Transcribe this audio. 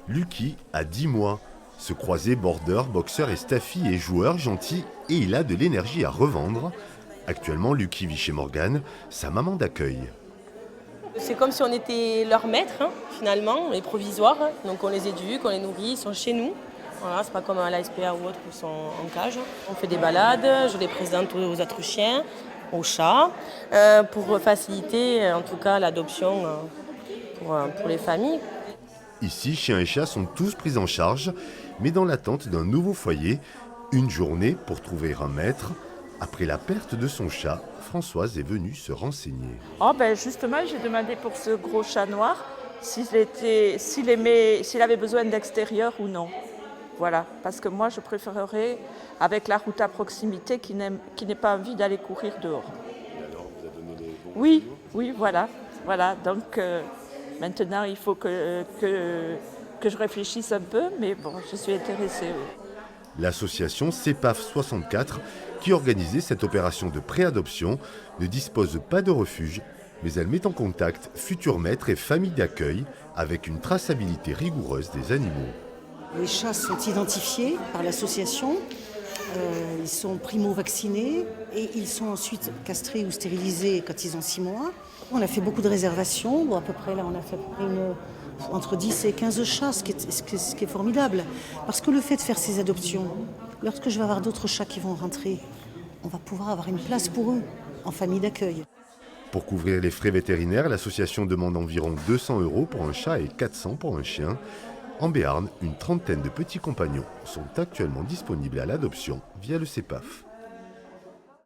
Lucky a 10 mois. Ce croisé border, boxeur et staffy est joueur, gentil et il a de l'énergie à revendre. Actuellement, Lucky vit chez Morgane, sa maman d'accueil. C'est comme si on était leur maître, hein, finalement, les provisoires. Donc on les éduque, on les nourrit, ils sont chez nous. Voilà, c'est pas comme à la SPA ou autre où ils sont en cage. On fait des balades, je les présente aux autres chiens, aux chats, pour faciliter en tout cas l'adoption pour les familles. Ici, chiens et chats sont tous pris en charge, mais dans l'attente d'un nouveau foyer, une journée pour trouver un maître. Après la perte de son chat, Françoise est venue se renseigner. Oh ben justement, j'ai demandé pour ce gros chat noir s'il avait besoin d'extérieur ou non. Voilà, parce que moi je préférerais avec la route à proximité qui n'ait pas envie d'aller courir dehors. Et alors, vous avez donné les bons Oui, signaux ? oui, voilà. Donc maintenant il faut que je réfléchisse un peu, mais bon, je suis intéressée. Oui. L'association CEPAF 64, qui organisait cette opération de préadoption, ne dispose pas de refuge, mais elle met en contact futurs maîtres et familles d'accueil avec une traçabilité rigoureuse des animaux. Les chats sont identifiés par l'association, ils sont primo-vaccinés et ils sont ensuite castrés ou stérilisés quand ils ont 6 mois. On a fait beaucoup de réservations, bon, à peu près là on a fait entre 10 et 15 chats, ce qui est formidable. Parce que le fait de faire ces adoptions, lorsque je vais avoir d'autres chats qui vont rentrer, on va pouvoir avoir une place pour eux en famille d'accueil. Pour couvrir les frais vétérinaires, l'association demande environ 200 € pour un chat et 400 pour un chien. En Béarn, une trentaine de petits compagnons sont actuellement disponibles à l'adoption via le CEPAF.